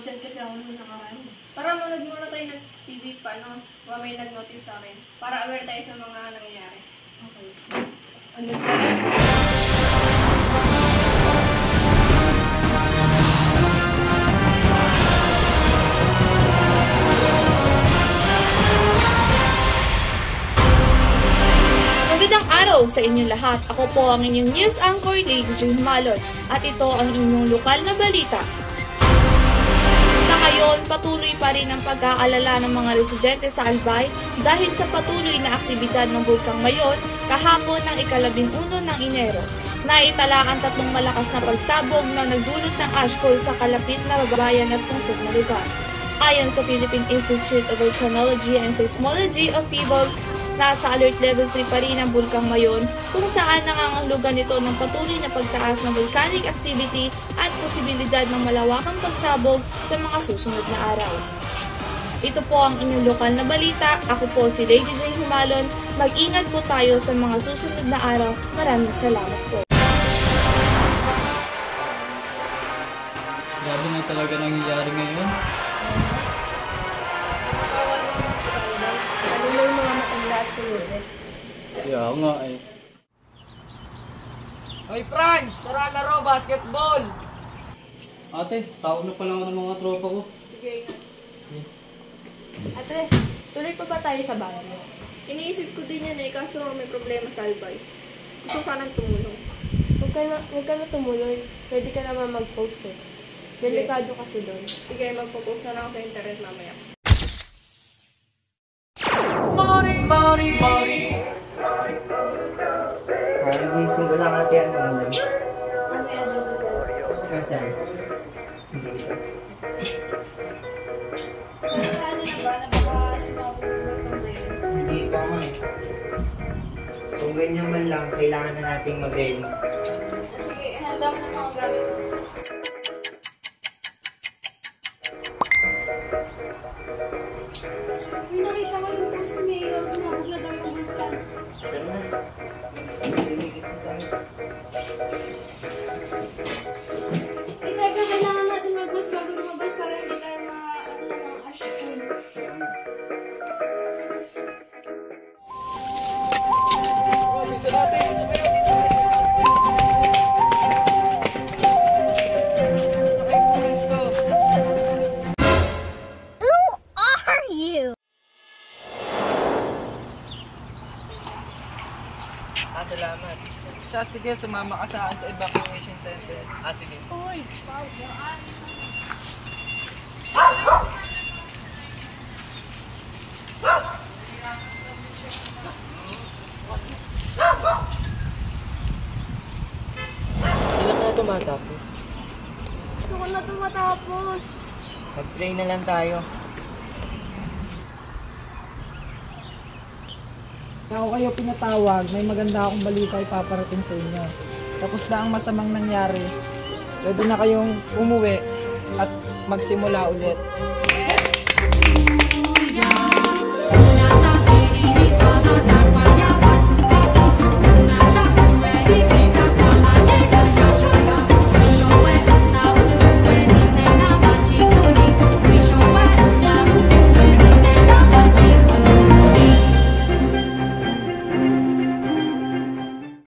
Absent kasi ako nung nakaraan. Tara, manood muna tayo ng TV pa, no? May nag-notice sa akin. Para aware tayo sa mga nangyayari. Okay. Ano tayo? Magandang araw sa inyong lahat. Ako po ang inyong news anchor, Lady J. Humalon. At ito ang inyong lokal na balita. Sa ngayon, patuloy pa rin ang pag-aalala ng mga residente sa Albay dahil sa patuloy na aktibidad ng Bulkang Mayon kahapon ng ika-11 ng Enero. Naitala ang 3 malakas na pagsabog na nagdulot ng ashfall sa kalapit na bayan at lungsod na lugar. Ayon sa Philippine Institute of Volcanology and Seismology of PHIVOLCS, nasa alert level 3 pa rin ang Bulkang Mayon kung saan nangangahulugan nito ng patuloy na pagtaas ng volcanic activity at posibilidad ng malawakang pagsabog sa mga susunod na araw. Ito po ang inyong lokal na balita. Ako po si Lady J. Humalon. Mag-ingat po tayo sa mga susunod na araw. Maraming salamat po. Grabe na talaga nangyayari ngayon. Ano yung mga matanda at tulurin? Kaya nga eh. Hoy Franz! Tara laro, basketball! Ate, tawag na pala ako ng mga tropa ko. Sige, Ate, tuloy pa ba tayo sa bahay? iniisip ko din yan eh, kaso may problema sa Albay. Gusto sanang tumulong. Huwag ka na tumuloy. Pwede ka naman mag-post eh. Delikado kasi doon. Sige, magpo-post na lang ako sa internet mamaya. Gising ko lang ate, ano mo lang? May adobo dyan. Kasan? Hindi. Ano na ba? Nabaka sumabog yung Bulkang Mayon? Hindi pa nga eh. Kung ganyan man lang, kailangan na nating mag-ready. Sige, handa ko ng mga gamit mo. Yung nakita ko yung post ni Mayor, sumabog na daw yung bulkan. Tara na. Bibigis na tayo. Eh, teka, kailangan natin mag-bus bago lumabas para hindi tayo ng ash pool. Salamat. Oh, bisa natin! Ito kayo, dito may sigaw. Okay, pumesto. Salamat. Siya, sige, sumama ka sa akin sa evacuation center. Sige. Uy! Sila ka na tumatapos. Gusto ko na tumatapos. Mag-pray na lang tayo. Kaya ako kayo pinatawag, may maganda akong balita ipaparating sa inyo. Tapos na ang masamang nangyari. Pwede na kayong umuwi at magsimula ulit.